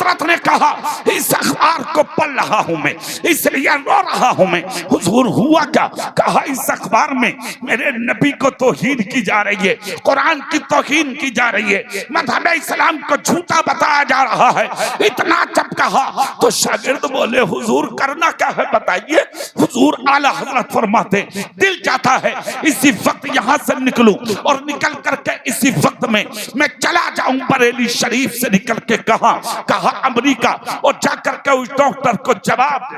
हजरत ने कहा इस अखबार को पढ़ रहा हूं मैं, इसलिए रो रहा हूं मैं। हुजूर हुआ क्या? कहा इस अखबार में मेरे नबी को तौहीन की जा रही है, कुरान की तौहीन की जा रही है, मजहब इस्लाम को झूठा बताया जा रहा है। इतना जब कहा तो शागिर्द बोले हुजूर करना क्या है बताइए। हुजूर आला हजरत फरमाते दिल चाहता है इसी वक्त यहाँ से निकलूं और निकल करके इसी वक्त में मैं चला जाऊं बरेली शरीफ से निकल के कहा अमेरिका, और जाकर के उस डॉक्टर को जवाब दे,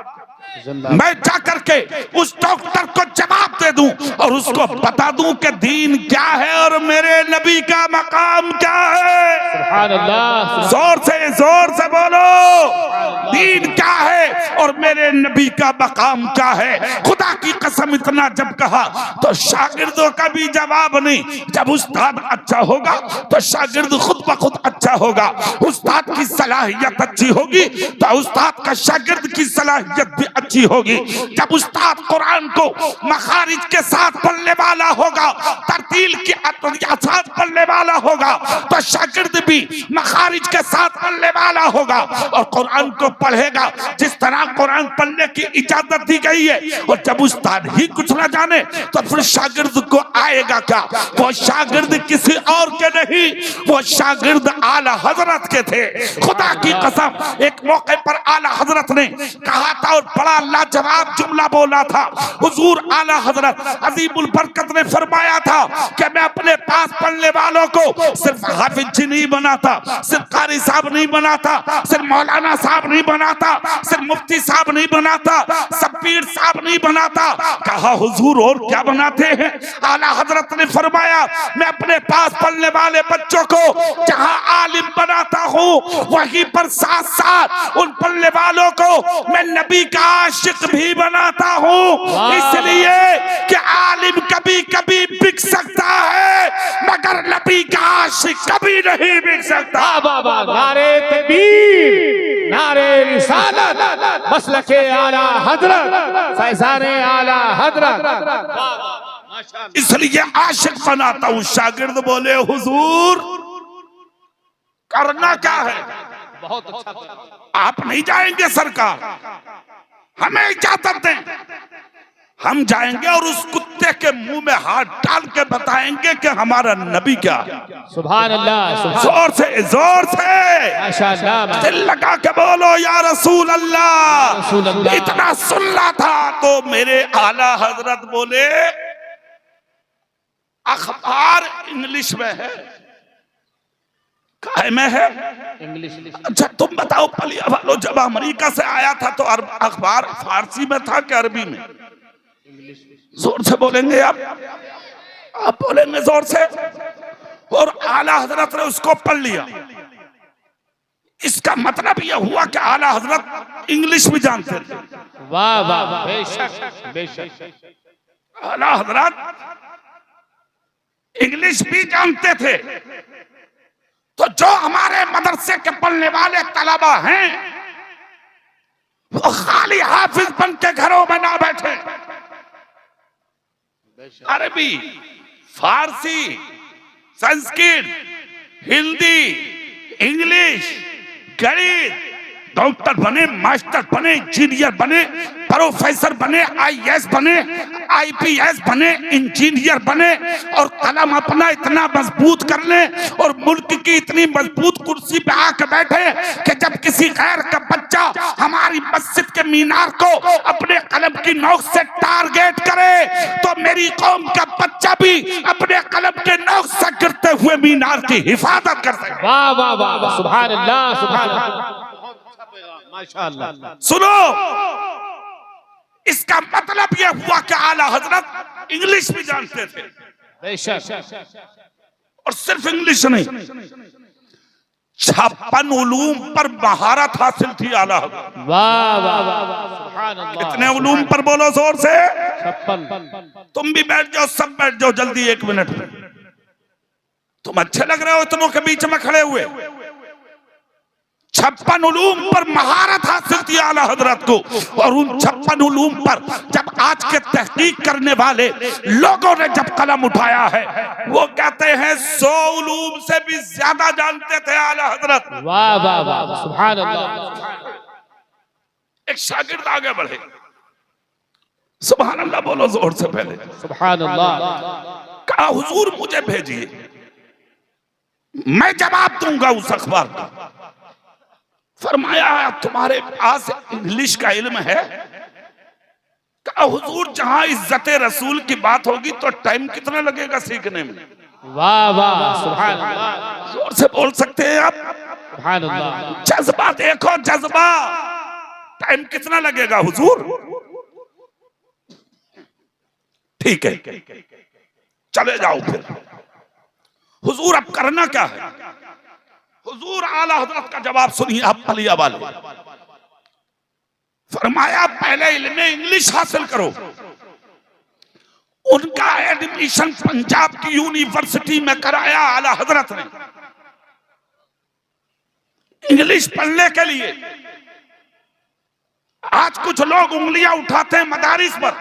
मैं जाकर के उस डॉक्टर को जवाब दे दूं और उसको बता दूं कि दीन क्या है और मेरे नबी का मकाम क्या है। सुभान अल्लाह, जोर से बोलो, दीन क्या है और मेरे नबी का मकाम क्या है। खुदा की कसम इतना जब कहा तो शागिर्दों का भी जवाब नहीं। जब उस्ताद अच्छा होगा तो शागिर्द खुद ब खुद अच्छा होगा। उस्ताद की सलाहियत अच्छी होगी तो उस्ताद का शागिर्द की सलाहियत भी अच्छी होगी। जब उस्ताद कुरान को मखारिज के साथ पढ़ने वाला होगा, तरतील के साथ पढ़ने वाला होगा, तो शागिर्द भी मखारिज के साथ पढ़ने वाला होगा और कुरान को पढ़ेगा जिस तरह कुरान पढ़ने की इजाजत दी गई है। और जब उस्ताद ही कुछ ना जाने तो फिर शागिर्द को आएगा क्या? वो शागिर्द किसी और के नहीं, वो शागिर्द आला हजरत के थे। खुदा की कसम एक मौके पर आला हजरत ने कहा था और बड़ा लाजवाब जुमला बोला था। हुजूर आला हजरत अजीमुल बरकत ने फरमाया था कि मैं अपने पास पढ़ने वालों को सिर्फ हाफिज नहीं बनाता, सिर्फ कारी साहब नहीं बनाता, सिर्फ मौलाना साहब नहीं बनाता, सिर्फ मुफ्ती साहब नहीं बनाता, सब पीर साहब नहीं बनाता। कहा हुजूर और क्या बनाते हैं? आला हजरत ने फरमाया मैं अपने पास पढ़ने वाले बच्चों को जहां आलिम बनाता हूं वहीं पर साथ साथ उन पढ़ने वालों को मैं नबी का आशिक भी बनाता हूं, इसलिए कि आलिम कभी कभी बिक सकता है मगर नबी का आशिक कभी नहीं बिक सकता। नारे तकबीर, नारे रिसालत, मसलके आला हजरत, फैजाने आला हजरत। इसलिए आशिक बनाता हूं। शागिर्द बोले हुजूर करना क्या है? बहुत अच्छा, आप नहीं जाएंगे सरकार, हमें इजाजत दें, हम जाएंगे और उस कुत्ते के मुंह में हाथ डाल के बताएंगे कि हमारा नबी क्या। सुभान अल्लाह, जोर से माशाअल्लाह, दिल लगा के बोलो या रसूल अल्लाह। इतना सुनना था तो मेरे आला हजरत बोले अखबार इंग्लिश में है, काहे में है? इंग्लिश। अच्छा तुम बताओ पलिया वालों, जब अमेरिका से आया था तो अखबार फारसी में था कि अरबी में? जोर से बोलेंगे आप बोलेंगे जोर से। और आला हजरत ने उसको पढ़ लिया। इसका मतलब यह हुआ कि आला हजरत इंग्लिश भी जानते थे। वाह वाह, बेशक बेशक। आला हजरत इंग्लिश भी जानते थे। तो जो हमारे मदरसे के पढ़ने वाले तलबा हैं वो खाली हाफिज बन के घरों में ना बैठे, अरबी, फारसी, संस्कृत, हिंदी, इंग्लिश, गणित, डॉक्टर बने, मास्टर बने, इंजीनियर बने, प्रोफेसर बने, आईएएस बने, आईपीएस बने, इंजीनियर बने और कलम अपना इतना मजबूत कर ले और मुल्क की इतनी मजबूत कुर्सी पे आके बैठे कि जब किसी गैर का बच्चा हमारी मस्जिद के मीनार को अपने कलम की नोक से टारगेट करे तो मेरी कौम का बच्चा भी अपने कलम के नोक से गिरते हुए मीनार की हिफाजत कर सके। वाह वाह वाह, सुभान अल्लाह, सुभान अल्लाह, माशाअल्लाह। सुनो, इसका मतलब यह हुआ कि आला हजरत इंग्लिश भी जानते थे। बेशक। और सिर्फ इंग्लिश नहीं, 56 उलूम पर महारत हासिल थी आला हजरत। वाह वाह वाह, सुभान अल्लाह। कितने उलूम पर बोलो जोर से। 56। तुम भी बैठ जाओ, सब बैठ जाओ जल्दी 1 मिनट में। तुम अच्छे लग रहे हो इतनों के बीच में खड़े हुए। 56 उलूम पर महारत हासिल थी आला हजरत को, और उन 56 उलूम पर जब आज के तहकीक करने वाले लोगों ने जब कलम उठाया है, वो कहते हैं 100 उलूम से भी ज्यादा जानते थे आला हजरत। वाह वाह वाह, सुभान अल्लाह। एक शागिर्द आगे बढ़े, सुभान अल्लाह बोलो जोर से पहले, सुभान अल्लाह। कहा हुजूर मुझे भेजिए, मैं जवाब दूंगा उस अखबार का। फरमाया तुम्हारे पास इंग्लिश का इल्म है? कहा हुजूर जहां इज्जत रसूल की बात होगी तो टाइम कितना लगेगा सीखने में। वाह वाह, सुभान अल्लाह। जोर से बोल सकते हैं आप? सुभान अल्लाह। जज्बा देखो, जज्बा। टाइम कितना लगेगा हुजूर? ठीक है, चले जाओ फिर। हुजूर अब करना क्या है? हुजूर आला हजरत का जवाब सुनिए आप पलिया वाले। फरमाया पहले इल्मे इंग्लिश हासिल करो। उनका एडमिशन पंजाब की यूनिवर्सिटी में कराया आला हजरत ने इंग्लिश पढ़ने के लिए। आज कुछ लोग उंगलियां उठाते हैं मदारिस पर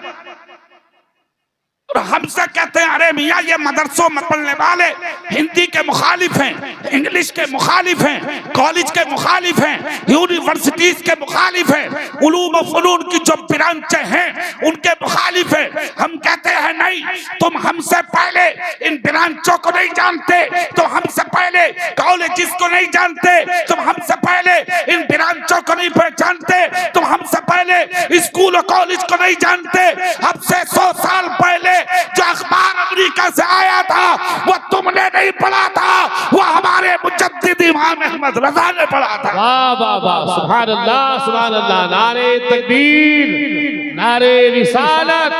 और हमसे कहते हैं अरे मियाँ ये मदरसों में पढ़ने वाले हिंदी के मुखालिफ हैं, इंग्लिश के मुखालिफ हैं, कॉलेज के मुखालिफ हैं, यूनिवर्सिटीज के मुखालिफ हैं, उलूम और फनून की जो ब्रांचें हैं उनके मुखालिफ हैं। हम कहते हैं नहीं, तुम हमसे पहले इन ब्रांचों को नहीं जानते, तुम हमसे पहले कॉलेज को नहीं जानते, तुम हमसे पहले इन ब्रांचों को नहीं पहचानते, तुम हमसे पहले स्कूल और कॉलेज को नहीं जानते। अब से 100 साल पहले जो अखबार अमेरिका से आया था वो तुमने नहीं पढ़ा था, वो हमारे मुजद्दिद इमाम अहमद रजा ने पढ़ा था। वाह वाह वाह, सुभान अल्लाह, सुभान अल्लाह। नारे तकबीर, नारे रिसालत,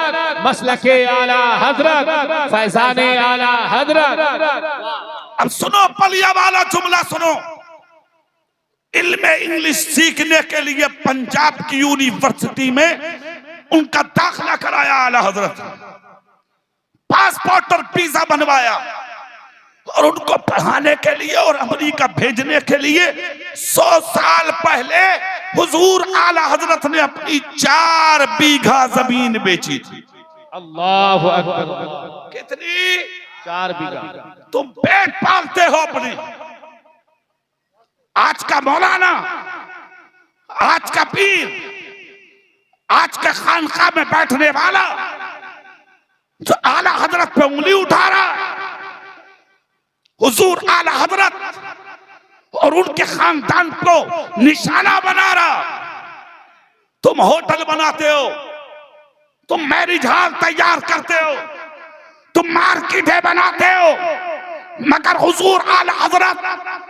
मसलके आला हजरत, फैजाने आला हजरत। अब सुनो पलिया वाला जुमला सुनो। इल्मे इंग्लिश सीखने के लिए पंजाब की यूनिवर्सिटी में उनका दाखिला कराया आला हजरत, पासपोर्ट और वीजा बनवाया और उनको पढ़ाने के लिए और अमेरिका भेजने के लिए 100 साल पहले हुजूर आला हजरत ने अपनी 4 बीघा जमीन बेची थी। अल्लाहु अकबर। कितनी? 4 बीघा। तुम पेट पालते हो अपने। आज का मौलाना, आज का पीर, आज का खानका में बैठने वाला जो आला हजरत पे उंगली उठा रहा, हुजूर आला हजरत और उनके खानदान को निशाना बना रहा। तुम होटल बनाते हो, तुम मैरिज हॉल तैयार करते हो, तुम मार्केटें बनाते हो, मगर हुजूर आला हजरत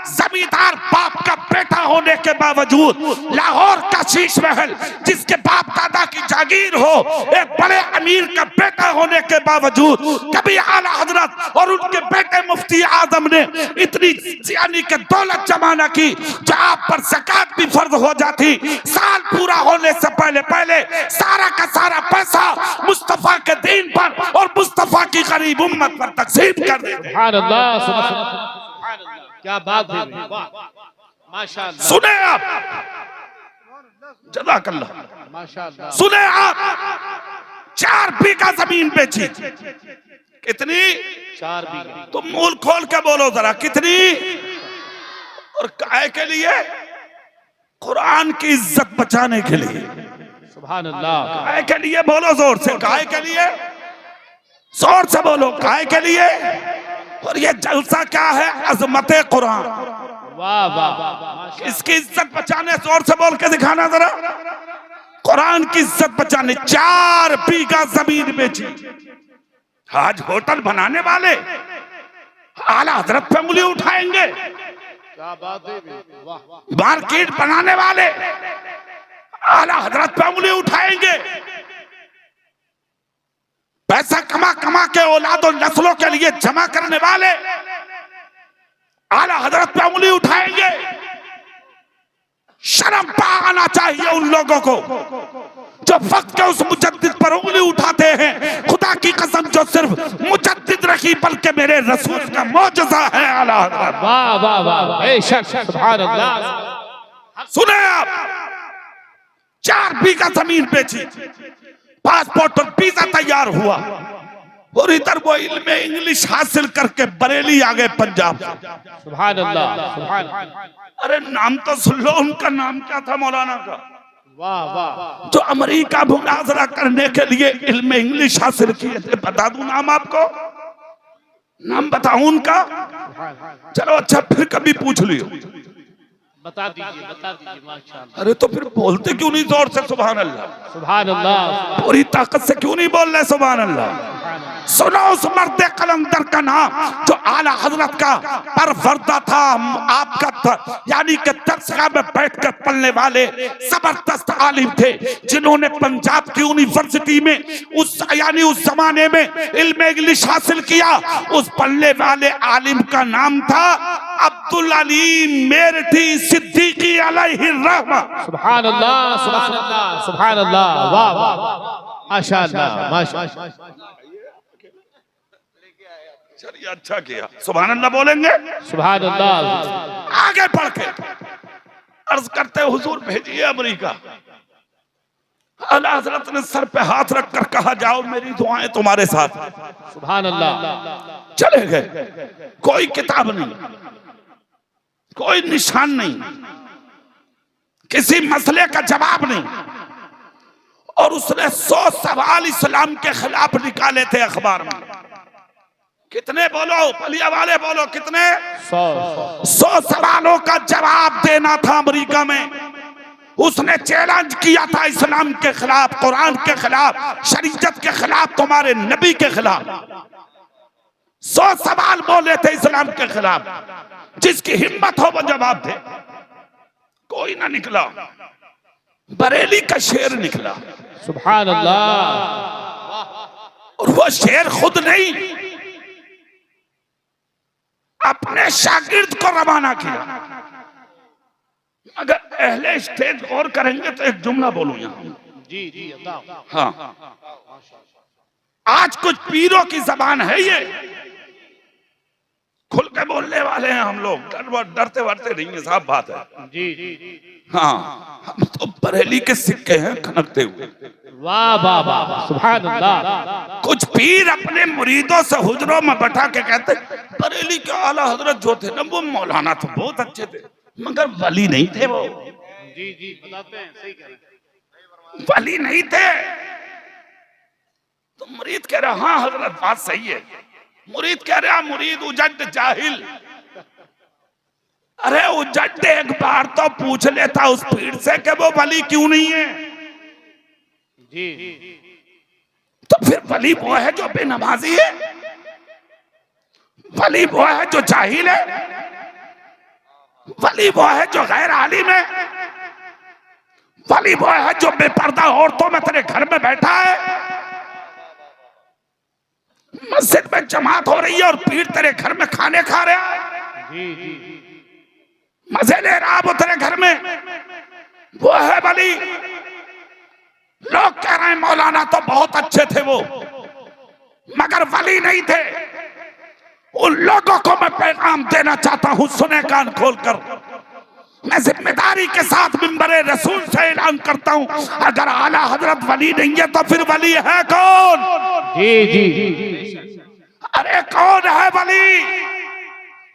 जमींदार बाप का बेटा होने के बावजूद, लाहौर का शीश महल जिसके बाप दादा की जागीर हो, एक बड़े अमीर का बेटा होने के बावजूद कभी आला हजरत और उनके बेटे मुफ्ती आजम ने इतनी यानी कि दौलत जमा न की जो आप पर ज़कात भी फर्ज हो जाती। साल पूरा होने से पहले पहले सारा का सारा पैसा मुस्तफा के दीन पर और मुस्तफा की गरीब उम्मत पर तकसीम कर देते। सुभान अल्लाह, क्या बात है, माशाअल्लाह। सुने आप, जज़ाकल्लाह, माशाअल्लाह। सुने आप, 4 बीघा जमीन बेची। कितनी? 4 बीघा। तुम मुंह खोल के बोलो जरा, कितनी? और काहे के लिए? कुरान की इज्जत बचाने के लिए। सुभान अल्लाह। काहे के लिए? बोलो जोर से, काहे के लिए? जोर से बोलो, काहे के लिए? और ये जलसा क्या है? अजमत कुरान। वाह वाह। इसकी इज्जत बचाने, जोर से बोल के दिखाना जरा। कुरान की इज्जत बचाने 4 बीघा जमीन बेची। आज होटल बनाने वाले आला हजरत पे उंगली उठाएंगे। क्या बात है, वाह। मार्केट बनाने वाले आला हजरत पे उंगली उठाएंगे। पैसा कमा कमा के औलाद और नस्लों के लिए जमा करने वाले आला हजरत पे उंगली उठाएंगे। शर्म पाना चाहिए उन लोगों को जो वक्त के उस मुजद्दिद पर उंगली उठाते हैं। खुदा की कसम, जो सिर्फ मुजद्दिद रखी बल्कि मेरे रसूल का मौजज़ा है आला हजरत। वाह वाह वाह, बेशक, सुभान अल्लाह। सुने आप, 4 बीघा जमीन बेची, पासपोर्ट और वीजा तैयार हुआ, और इधर वो इल्म इंग्लिश हासिल करके बरेली आ गए पंजाब से। सुभान अल्लाह, सुभान अल्लाह। अरे नाम तो सुन लो, उनका नाम क्या था मौलाना का? वाह वाह। जो अमेरिका मुनाजरा करने के लिए इल्म इंग्लिश हासिल किए थे, बता दूं नाम आपको? नाम बताऊं उनका? चलो अच्छा, फिर कभी पूछ लियो। बता दीजिए, बता दीजिए। माशाअल्लाह। अरे तो फिर बोलते क्यों नहीं जोर से सुभान अल्लाह? सुभान अल्लाह। पूरी ताकत से क्यों नहीं बोल रहे सुभान अल्लाह? सुनो उस मर्द कलंदर का नाम जो आला हजरत का परवरदा था, आपका था, यानी कि दरसगाह में बैठकर पढ़ने वाले जबरदस्त आलिम थे, जिन्होंने पंजाब की यूनिवर्सिटी में उस यानी उस जमाने में इल्म इंग्लिश हासिल किया। उस पढ़ने वाले आलिम का नाम था अब्दुल अलीम मेरठी सिद्दीकी अलैहि रहमा। सुभान अल्लाह, सुभान अल्लाह, सुभान अल्लाह। वाह वाह, माशाअल्लाह, माशाअल्लाह। चलिए अच्छा किया, सुभान अल्लाह बोलेंगे। सुभान अल्लाह। आगे बढ़ के अर्ज करते हुजूर भेजिए अमेरिका। आला हजरत ने सर पे हाथ रखकर कहा, जाओ मेरी दुआएं तुम्हारे साथ। सुभान अल्लाह। चले गए, कोई किताब नहीं, कोई निशान नहीं, किसी मसले का जवाब नहीं, और उसने 100 सवाल इस्लाम के खिलाफ निकाले थे अखबार में। कितने बोलो, पलिया वाले बोलो, कितने? 100 सवालों का जवाब देना था अमेरिका में। उसने चैलेंज किया था इस्लाम के खिलाफ, कुरान के खिलाफ, शरीयत के खिलाफ, तुम्हारे नबी के खिलाफ। 100 सवाल बोले थे इस्लाम के खिलाफ, जिसकी हिम्मत हो वो जवाब दे। कोई ना निकला, बरेली का शेर निकला। सुभान अल्लाह। और वो शेर खुद नहीं, अपने शागिर्द को रवाना किया। अगर अहले स्टेज गौर करेंगे तो एक जुमला बोलूं यहाँ। जी जी अल्लाह। हाँ, आज कुछ पीरों की जबान है ये, खुल के बोलने वाले हैं हम लोग, डरते वरते नहीं है, साफ बात है। जी जी। हाँ, हम तो बरेली के सिक्के हैं खनकते हुए। वाह वाह वाह, सुभान अल्लाह। कुछ पीर अपने मुरीदों से हुजरों में बैठा के कहते, बरेली के आला हजरत जो थे ना, वो मौलाना तो बहुत अच्छे थे, मगर वली नहीं थे वो। जी जी, बताते हैं, सही कह रहे हैं। वली नहीं थे। तो मुरीद कह रहा, हाँ हजरत बात सही है। मुरीद कह रहा, मुरीद उजड जाहिल। अरे उजड एक बार तो पूछ लेता उस पीर से कि वो वली क्यों नहीं है। जी। तो फिर वली वो है जो बेनमाजी है, वली वो है जो जाहिल है, वली वो है जो गैर आलिम है, वली वो है जो बेपर्दा औरतों में तेरे घर में बैठा है, मस्जिद में जमात हो रही है और पीर तेरे घर में खाने खा रहा है, जी जी। मजे ले रहा वो तेरे घर में, वो है वली। लोग कह रहे हैं मौलाना तो बहुत अच्छे थे वो, मगर वली नहीं थे। उन लोगों को मैं पैगाम देना चाहता हूं, सुने कान खोलकर। मैं जिम्मेदारी के साथ मिंबरे रसूल से ऐलान करता हूं, अगर आला हजरत वली नहीं है तो फिर वली है कौन? जी जी। अरे कौन है वली?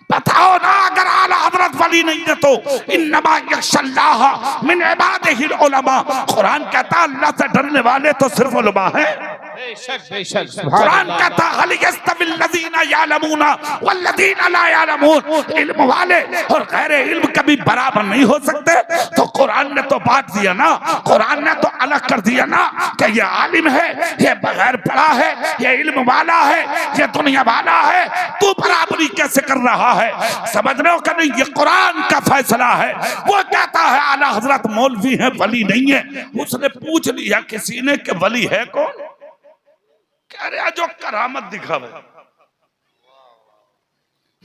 बताओ ना। अगर आला हजरत वली नहीं है तो इन्नमा यख्शल्लाह मिन इबादिहिल उलमा। कुरान कहता अल्लाह से डरने वाले तो सिर्फ उलमा हैं। बेशक बेशक। कुरान कहता हल यस्तविल लज़ीना यअलमूना वल्लज़ीना ला यअलमून। इल्म वाले और गैर इल्म कभी बराबर नहीं हो सकते। तो कुरान ने तो बांट दिया ना, कुरान ने तो अलग कर दिया ना कि ये आलिम है, ये बगैर पढ़ा है, ये इल्म वाला है, ये दुनिया वाला है। तू बराबरी कैसे कर रहा है? समझ रहे हो कि नहीं? ये कुरान का फैसला है। वो कहता है आला हजरत मौलवी है, वली नहीं है। उसने पूछ लिया किसी ने कि वली है कौन? कह रहा जो करामत दिखावे,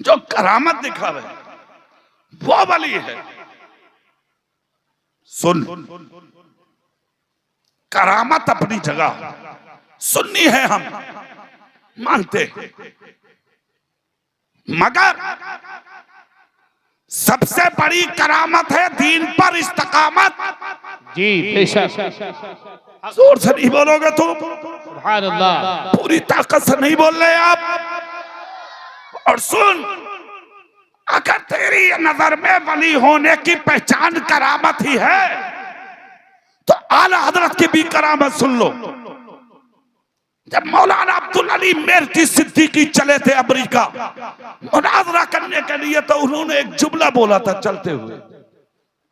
जो करामत दिखावे वो वली है। सुन, करामत अपनी जगह, सुन्नी है हम मानते, मगर सबसे बड़ी करामत है दीन पर इस्तकामत। जी बेशक, जोर से नहीं बोलोगे तुम, सुभान अल्लाह, पूरी ताकत से नहीं बोल रहे आप। और सुन, अगर तेरी नजर में वली होने की पहचान करामत ही है तो आला हजरत की भी करामत सुन लो। जब मौलाना अब्दुल अली मेरठी सिद्दीकी चले थे अमेरिका मुनाजरा करने के लिए, तो उन्होंने एक जुमला बोला था चलते हुए,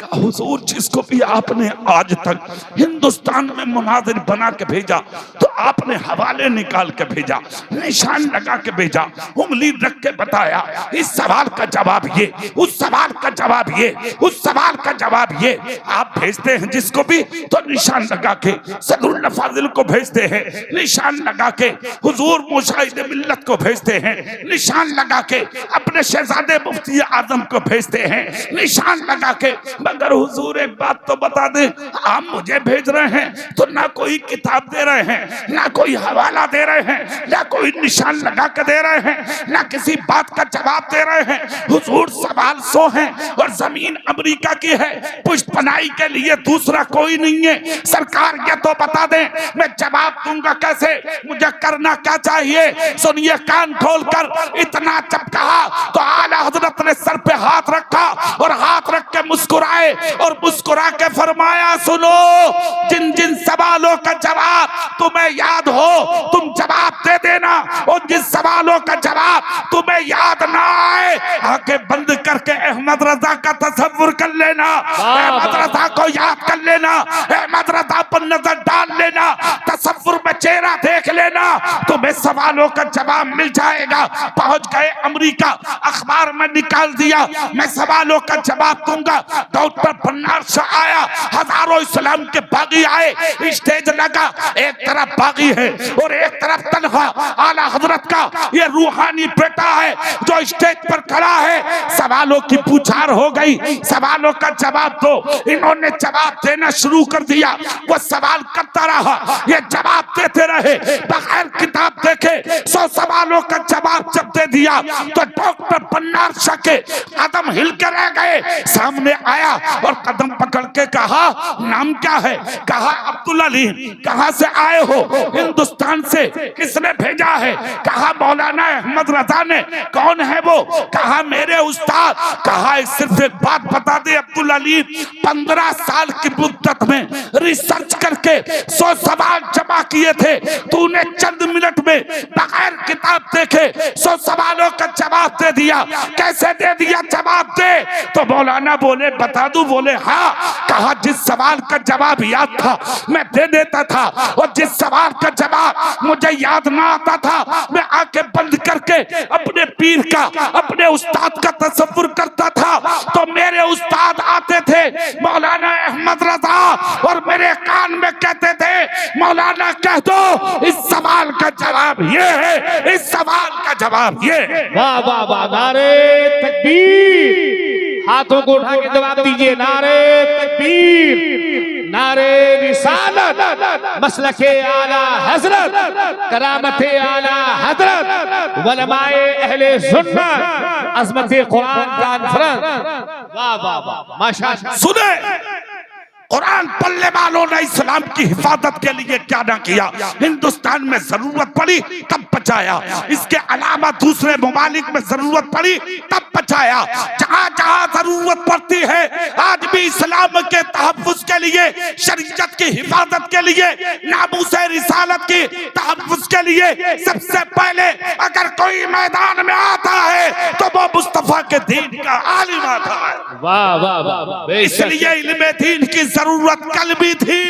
कहा हुजूर जिसको भी आपने आज तक हिंदुस्तान में मुनाजिर बना के भेजा तो आपने हवाले निकाल के भेजा, निशान लगा के भेजा, उंगली रख के बताया इस सवाल का जवाब ये, उस सवाल का जवाब ये, उस सवाल का जवाब ये। आप भेजते हैं जिसको भी तो निशान लगा के, सदरुल्लाह फाजिल को भेजते हैं निशान लगा के, हुजूर मुशाहिद मिल्लत को भेजते हैं निशान लगा के, अपने शहजादे मुफ्ती आजम को भेजते हैं निशान लगा के। मगर हुजूर एक बात तो बता दें, आप मुझे भेज रहे हैं तो ना कोई किताब दे रहे हैं, ना कोई हवाला दे रहे हैं, ना कोई निशान लगा के दे रहे हैं, ना किसी बात का जवाब दे रहे हैं। हुजूर सवाल 100 है और जमीन अमेरिका की है, पुष्ट पनाही के लिए दूसरा कोई नहीं है। सरकार ये तो बता दें, मैं जवाब दूंगा कैसे, मुझे करना क्या चाहिए। सुनिए कान खोलकर, इतना जब कहा तो आला हजरत ने सर पे हाथ रखा और हाथ रख के मुस्कुराए और मुस्कुरा के फरमाया, सुनो जिन जिन सवालों का जवाब तुम्हें याद हो तुम जवाब दे देना, और जिन सवालों का जवाब तुम्हें याद ना आए आंखें बंद करके अहमद रजा का तसव्वुर कर लेना, अहमद रजा को याद कर लेना, अहमद रजा पर नजर डाल लेना, तसव्वुर में चेहरा देख लेना, तुम्हें सवालों का जवाब मिल जाएगा। पहुंच गए अमेरिका, अखबार में निकाल दिया मैं सवालों का जवाब दूंगा। डॉक्टर पन्नार शाह आया, हजारों इस्लाम के बागी आए, स्टेज लगा, एक तरफ बागी है और एक तरफ तनहा आला हजरत का ये रूहानी बेटा है जो स्टेज पर खड़ा है। सवालों की पूछार हो गई, सवालों का जवाब दो। इन्होंने जवाब देना शुरू कर दिया, वो सवाल करता रहा, ये जवाब देते रहे बगैर किताब देखे। 100 सवालों का जवाब जब दे दिया तो डॉक्टर पन्नार शाह के कदम हिल कर रह गए। सामने आया और कदम पकड़ के कहा, नाम क्या है? कहा अब्दुल अली। कहां से आए हो? हिंदुस्तान से। किसने भेजा है? कहा मौलाना अहमद रजा ने। कौन है वो? कहा मेरे उस्ताद। कहा सिर्फ एक बात बता दे अब्दुल अली, 15 साल की मुद्दत में रिसर्च करके 100 सवाल जमा किए थे, तूने चंद मिनट में बगैर किताब देखे 100 सवालों का जवाब दे दिया। कैसे दे दिया? जवाब दे। तो मौलाना बोले बता दूं? बोले हाँ। कहा जिस सवाल का जवाब याद था मैं दे देता था, और जिस सवाल का जवाब मुझे याद ना आता था मैं आंखें बंद करके अपने पीर का, अपने उस्ताद का तसव्वुर करता था। तो मेरे उस्ताद आते थे मौलाना अहमद रजा और मेरे कान में कहते थे मौलाना कह दो इस सवाल का जवाब ये है, इस सवाल का जवाब ये है। वाह वाह वाह, नारे तकबीर, हाथों को उठा के जवाब दीजिए, नारे तकबीर, नारे रिसालत, मसलके आला हजरत, करामते आला हजरत, उलमाए अहले सुन्नत, अज़मते कुरान कॉन्फ्रेंस। वाह वाह वाह, माशाअल्लाह। सुने, कुरान पढ़ने वालों ने इस्लाम की हिफाजत के लिए क्या ना किया। हिंदुस्तान में जरूरत पड़ी तब बचाया, इसके अलावा दूसरे ममालिक में जरूरत पड़ी तब बचाया। जहां जहां जरूरत पड़ती है आज भी इस्लाम के तहफ्फुज़ के लिए, शरीयत की हिफाजत के लिए, नामूसे रिसालत की तहफ्फुज़ के लिए सबसे पहले अगर कोई मैदान में आता है तो वो मुस्तफा के दीन का आलिम आता है। वाह वाह वाह, इसलिए इल्मे दीन की जरूरत कल भी थी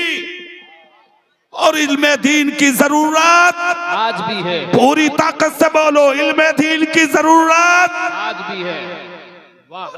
और इल्मे दीन की जरूरत आज भी है। पूरी ताकत से बोलो, इल्मे दीन की जरूरत आज भी है। वाह।